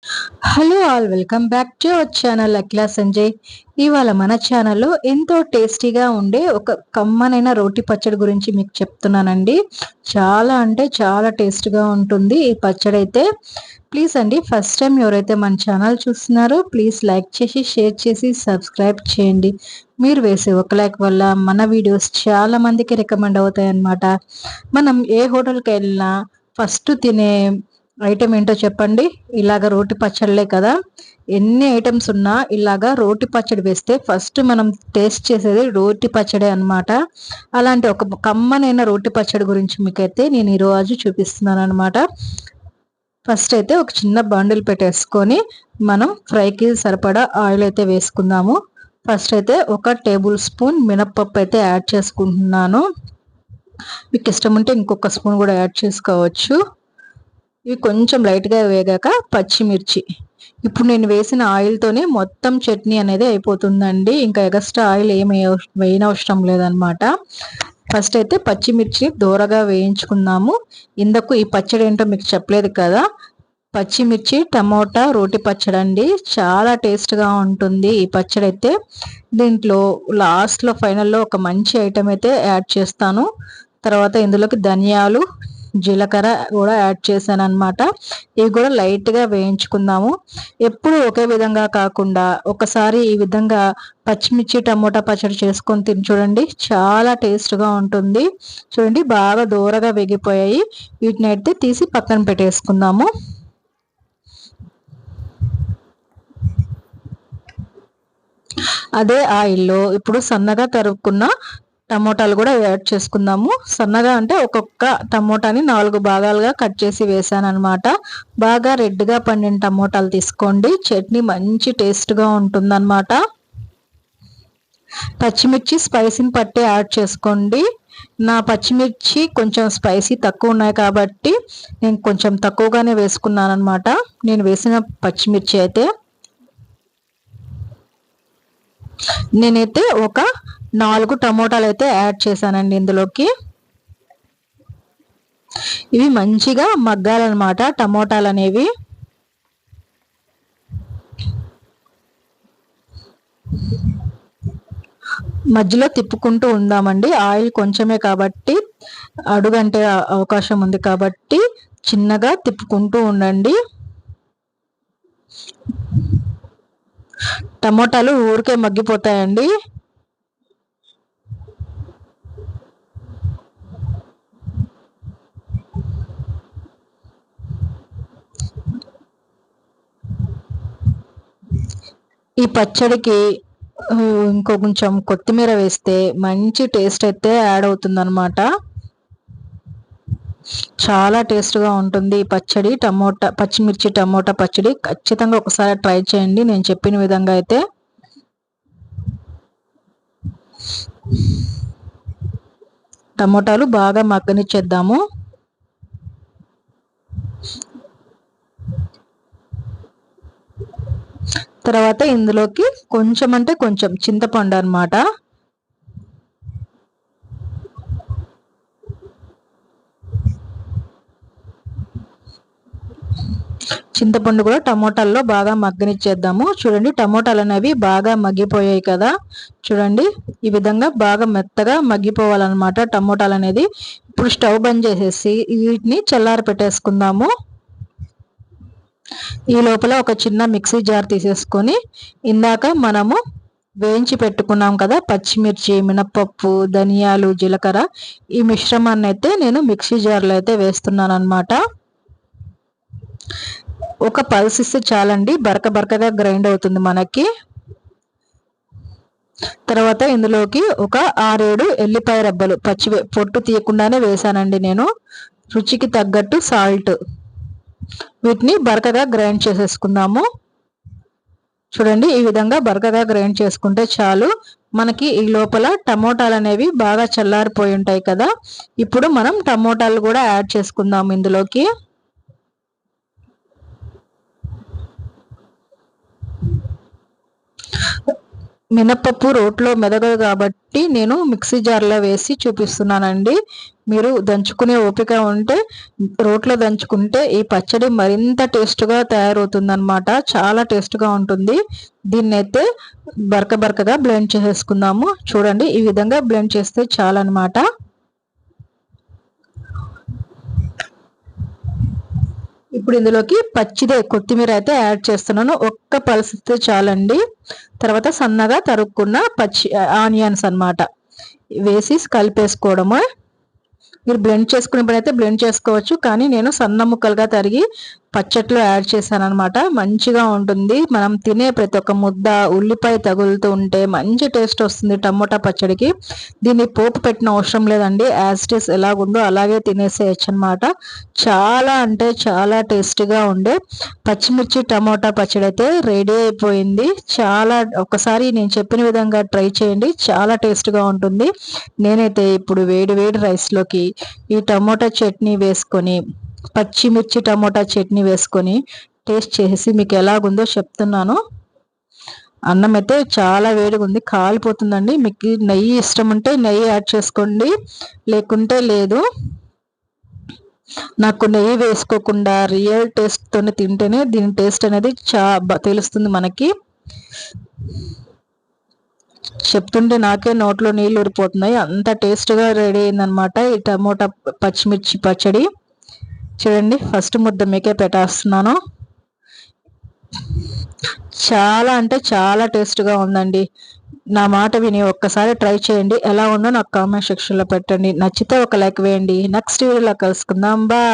Hello all, welcome back to our channel Akhila Sanjay. ఇవాళ మన ఛానల్లో ఎంతో టేస్టీగా ఉండే ఒక కమ్మనైన రోటి పచ్చడి గురించి మీకు చెప్తున్నానండి. చాలా అంటే చాలా టేస్ట్గా ఉంటుంది ఈ పచ్చడి అయితే. ప్లీజ్ అండి, ఫస్ట్ టైం ఎవరైతే మన ఛానల్ చూస్తున్నారో ప్లీజ్ లైక్ చేసి షేర్ చేసి సబ్స్క్రైబ్ చేయండి. మీరు వేసే ఒక లైక్ వల్ల మన వీడియోస్ చాలా మందికి రికమెండ్ అవుతాయి అన్నమాట. మనం ఏ హోటల్కి వెళ్ళినా ఫస్ట్ తినే ఐటెం ఏంటో చెప్పండి? ఇలాగ రోటి పచ్చళ్ళే కదా. ఎన్ని ఐటమ్స్ ఉన్నా ఇలాగా రోటి పచ్చడి వేస్తే ఫస్ట్ మనం టేస్ట్ చేసేది రోటి పచ్చడే అన్నమాట. అలాంటి ఒక కమ్మనైన రోటి పచ్చడి గురించి మీకైతే నేను ఈరోజు చూపిస్తున్నాను అనమాట. ఫస్ట్ అయితే ఒక చిన్న బండిల్ పెట్టేసుకొని మనం ఫ్రైకి సరిపడా ఆయిల్ అయితే వేసుకుందాము. ఫస్ట్ అయితే ఒక టేబుల్ స్పూన్ మినప్పప్పు అయితే యాడ్ చేసుకుంటున్నాను. మీకు ఇష్టం ఉంటే ఇంకొక స్పూన్ కూడా యాడ్ చేసుకోవచ్చు. ఇవి కొంచెం లైట్గా వేగాక పచ్చిమిర్చి. ఇప్పుడు నేను వేసిన ఆయిల్తోనే మొత్తం చట్నీ అనేది అయిపోతుందండి. ఇంకా ఎక్స్ట్రా ఆయిల్ ఏమి వేయనవసరం లేదనమాట. ఫస్ట్ అయితే పచ్చిమిర్చి దూరగా వేయించుకుందాము. ఇందుకు ఈ పచ్చడి ఏంటో మీకు చెప్పలేదు కదా, పచ్చిమిర్చి టమోటా రోటి పచ్చడి అండి. చాలా టేస్ట్గా ఉంటుంది ఈ పచ్చడి అయితే. దీంట్లో లాస్ట్లో ఫైనల్లో ఒక మంచి ఐటెం అయితే యాడ్ చేస్తాను. తర్వాత ఇందులోకి ధనియాలు జీలకర్ర కూడా యాడ్ చేశాను అనమాట. ఇవి కూడా లైట్గా వేయించుకుందాము. ఎప్పుడు ఒకే విధంగా కాకుండా ఒకసారి ఈ విధంగా పచ్చిమిర్చి టమోటా పచ్చడి చేసుకొని తిని చూడండి, చాలా టేస్ట్గా ఉంటుంది. చూడండి, బాగా దూరగా వేగిపోయాయి. వీటిని అయితే తీసి పక్కన పెట్టేసుకుందాము. అదే ఆయిల్లో ఇప్పుడు సన్నగా తరుక్కున్న టమోటాలు కూడా యాడ్ చేసుకుందాము. సన్నగా అంటే ఒక్కొక్క టమోటాని 4 భాగాలుగా కట్ చేసి వేసాను అనమాట. బాగా రెడ్గా పండిన టమోటాలు తీసుకోండి, చట్నీ మంచి టేస్ట్గా ఉంటుందన్నమాట. పచ్చిమిర్చి స్పైసీని పట్టి యాడ్ చేసుకోండి. నా పచ్చిమిర్చి కొంచెం స్పైసీ తక్కువ ఉన్నాయి కాబట్టి నేను కొంచెం తక్కువగానే వేసుకున్నాను అనమాట. నేను వేసిన పచ్చిమిర్చి అయితే నేనైతే ఒక 4 టమోటాలు అయితే యాడ్ చేశానండి ఇందులోకి. ఇవి మంచిగా మగ్గాలన్నమాట టమోటాలు అనేవి. మధ్యలో తిప్పుకుంటూ ఉందామండి. ఆయిల్ కొంచెమే కాబట్టి అడుగంటే అవకాశం ఉంది కాబట్టి చిన్నగా తిప్పుకుంటూ ఉండండి. టమోటాలు ఊరికే మగ్గిపోతాయండి. ఈ పచ్చడికి ఇంకో కొంచెం కొత్తిమీర వేస్తే మంచి టేస్ట్ అయితే యాడ్ అవుతుంది అనమాట. చాలా టేస్ట్గా ఉంటుంది ఈ పచ్చడి. పచ్చిమిర్చి టమోటా పచ్చడి ఖచ్చితంగా ఒకసారి ట్రై చేయండి నేను చెప్పిన విధంగా అయితే. టమోటాలు బాగా మగ్గనిచ్చేద్దాము. తర్వాత ఇందులోకి కొంచెం అంటే కొంచెం చింతపండు అనమాట. చింతపండు కూడా టమోటాల్లో బాగా మగ్గనిచ్చేద్దాము. చూడండి, టమోటాలు అనేవి బాగా మగ్గిపోయాయి కదా. చూడండి, ఈ విధంగా బాగా మెత్తగా మగ్గిపోవాలన్నమాట టమోటాలు అనేది. ఇప్పుడు స్టవ్ బంద్ చేసేసి వీటిని చల్లారి పెట్టేసుకుందాము. ఈ లోపల ఒక చిన్న మిక్సీ జార్ తీసేసుకొని ఇందాక మనము వేయించి పెట్టుకున్నాం కదా పచ్చిమిర్చి, మినపప్పు, ధనియాలు, జీలకర్ర, ఈ మిశ్రమాన్ని అయితే నేను మిక్సీ జార్లో అయితే వేస్తున్నాను అనమాట. ఒక పల్స్ ఇస్తే చాలండి, బరకగా గ్రైండ్ అవుతుంది మనకి. తర్వాత ఇందులోకి ఒక 6-7 ఎల్లిపాయ రబ్బలు పొట్టు తీయకుండానే వేసానండి నేను. రుచికి తగ్గట్టు సాల్ట్. వీటిని బరకగా గ్రైండ్ చేసేసుకుందాము. చూడండి, ఈ విధంగా బరకగా గ్రైండ్ చేసుకుంటే చాలు. మనకి ఈ లోపల టమోటాలు అనేవి బాగా చల్లారిపోయి ఉంటాయి కదా. ఇప్పుడు మనం టమోటాలు కూడా యాడ్ చేసుకుందాం ఇందులోకి. మినపప్పు రోట్లో మెదగదు కాబట్టి నేను మిక్సీ జార్లో వేసి చూపిస్తున్నానండి. మీరు దంచుకునే ఓపిక ఉంటే రోట్లో దంచుకుంటే ఈ పచ్చడి మరింత టేస్ట్గా తయారవుతుందన్నమాట. చాలా టేస్ట్గా ఉంటుంది. దీన్నైతే బరకగా బ్లెండ్ చేసేసుకుందాము. చూడండి, ఈ విధంగా బ్లెండ్ చేస్తే చాలన్నమాట. ఇప్పుడు ఇందులోకి పచ్చిదే కొత్తిమీర అయితే యాడ్ చేస్తున్నాను. ఒక్క పల్సితే చాలండి. తర్వాత సన్నగా తరుక్కున్న ఆనియన్స్ అన్నమాట వేసి కలిపేసుకోవడము. మీరు బ్లెండ్ చేసుకునేప్పుడైతే బ్లెండ్ చేసుకోవచ్చు, కానీ నేను సన్న ముక్కలుగా తరిగి పచ్చట్లో యాడ్ చేశాను అనమాట. మంచిగా ఉంటుంది. మనం తినే ప్రతి ఒక్క ముద్ద ఉల్లిపాయ తగులుతూ ఉంటే మంచి టేస్ట్ వస్తుంది టమోటా పచ్చడికి. దీన్ని పోపు పెట్టిన అవసరం లేదండి. యాజ్ ఇట్ ఈస్ ఎలాగుందో అలాగే తినేసేయచ్చు అనమాట. చాలా అంటే చాలా టేస్టీగా ఉండే పచ్చిమిర్చి టమోటా పచ్చడి అయితే రెడీ అయిపోయింది. చాలా ఒకసారి నేను చెప్పిన విధంగా ట్రై చేయండి. చాలా టేస్ట్గా ఉంటుంది. నేనైతే ఇప్పుడు వేడి వేడి రైస్లోకి ఈ టమోటా చట్నీ వేసుకొని, పచ్చిమిర్చి టమోటా చట్నీ వేసుకొని టేస్ట్ చేసి మీకు ఎలాగుందో చెప్తున్నాను. అన్నం అయితే చాలా వేడిగా ఉంది, కాలిపోతుందండి. మీకు నెయ్యి ఇష్టం ఉంటే నెయ్యి యాడ్ చేసుకోండి, లేకుంటే లేదు. నాకు నెయ్యి వేసుకోకుండా రియల్ టేస్ట్తోనే తింటేనే దీని టేస్ట్ అనేది తెలుస్తుంది మనకి. చెప్తుంటే నాకే నోట్లో నీళ్ళు ఊరిపోతున్నాయి. అంత టేస్ట్గా రెడీ అయిందనమాట ఈ టమోటా పచ్చిమిర్చి పచ్చడి. చూడండి, ఫస్ట్ ముద్ద మీకే పెట్టేస్తున్నాను. చాలా అంటే చాలా టేస్ట్గా ఉందండి. నా మాట విని ఒక్కసారి ట్రై చేయండి. ఎలా ఉందో నాకు కామెంట్ సెక్షన్లో పెట్టండి. నచ్చితే ఒక లైక్ వేయండి. నెక్స్ట్ వీడియోలో కలుసుకుందాం. బాయ్.